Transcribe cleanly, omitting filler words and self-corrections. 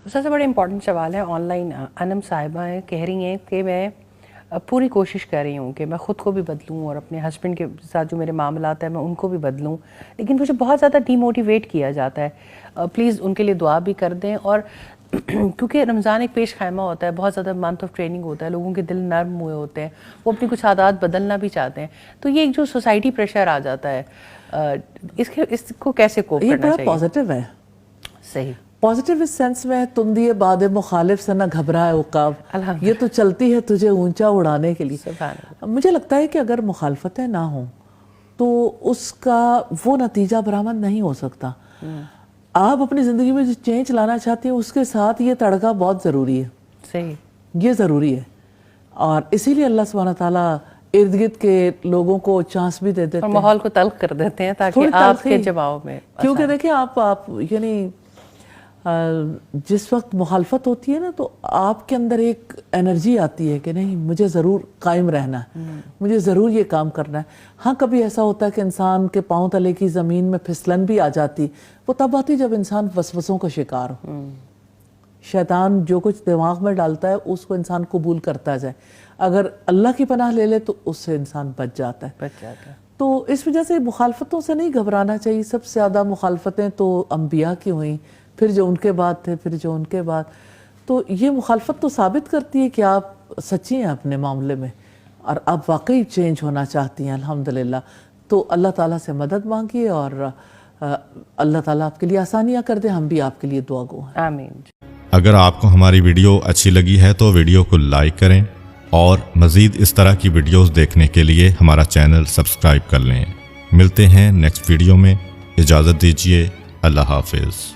سب سے بڑا امپورٹنٹ سوال ہے آن لائن. انم صاحبہ ہیں کہہ رہی ہیں کہ میں پوری کوشش کر رہی ہوں کہ میں خود کو بھی بدلوں اور اپنے ہسبینڈ کے ساتھ جو میرے معاملات ہیں میں ان کو بھی بدلوں, لیکن مجھے بہت زیادہ ڈی موٹیویٹ کیا جاتا ہے. پلیز ان کے لیے دعا بھی کر دیں. اور کیونکہ رمضان ایک پیش خیمہ ہوتا ہے, بہت زیادہ منتھ آف ٹریننگ ہوتا ہے, لوگوں کے دل نرم ہوئے ہوتے ہیں, وہ اپنی کچھ عادات بدلنا بھی چاہتے ہیں, تو یہ ایک جو سوسائٹی پریشر آ جاتا ہے اس کو کیسے کوپ کرنا چاہیے؟ یہ بڑا پازیٹیو ہے. صحیح, پازیٹیو اس سینس میں تندی باد مخالف سے نہ گھبرائے عقاب, یہ تو چلتی ہے تجھے اونچا اڑانے کے لیے. مجھے لگتا ہے کہ اگر مخالفتیں نہ ہوں تو اس کا وہ نتیجہ برآمد نہیں ہو سکتا. آپ اپنی زندگی میں جو چینج لانا چاہتے ہیں اس کے ساتھ یہ تڑکا بہت ضروری ہے. صحیح, یہ ضروری ہے, اور اسی لیے اللہ سبحانہ تعالیٰ ارد گرد کے لوگوں کو چانس بھی دے دیتے ہیں, ماحول کو تلخ کر دیتے ہیں تاکہ آپ کے جواب میں, کیونکہ دیکھیں آپ یعنی جس وقت مخالفت ہوتی ہے نا تو آپ کے اندر ایک انرجی آتی ہے کہ نہیں مجھے ضرور قائم رہنا ہے, مجھے ضرور یہ کام کرنا ہے. ہاں کبھی ایسا ہوتا ہے کہ انسان کے پاؤں تلے کی زمین میں پھسلن بھی آ جاتی, وہ تب آتی جب انسان وسوسوں کا شکار ہو. شیطان جو کچھ دماغ میں ڈالتا ہے اس کو انسان قبول کرتا جائے, اگر اللہ کی پناہ لے لے تو اس سے انسان بچ جاتا ہے. تو اس وجہ سے مخالفتوں سے نہیں گھبرانا چاہیے. سب سے زیادہ مخالفتیں تو انبیاء کی ہوئیں, پھر جو ان کے بعد تھے, پھر جو ان کے بعد. تو یہ مخالفت تو ثابت کرتی ہے کہ آپ سچی ہیں اپنے معاملے میں اور آپ واقعی چینج ہونا چاہتی ہیں. الحمدللہ. تو اللہ تعالیٰ سے مدد مانگیے اور اللہ تعالیٰ آپ کے لیے آسانیاں کر دے. ہم بھی آپ کے لیے دعا گو ہیں. آمین. اگر آپ کو ہماری ویڈیو اچھی لگی ہے تو ویڈیو کو لائک کریں اور مزید اس طرح کی ویڈیوز دیکھنے کے لیے ہمارا چینل سبسکرائب کر لیں. ملتے ہیں نیکسٹ ویڈیو میں. اجازت دیجیے. اللہ حافظ.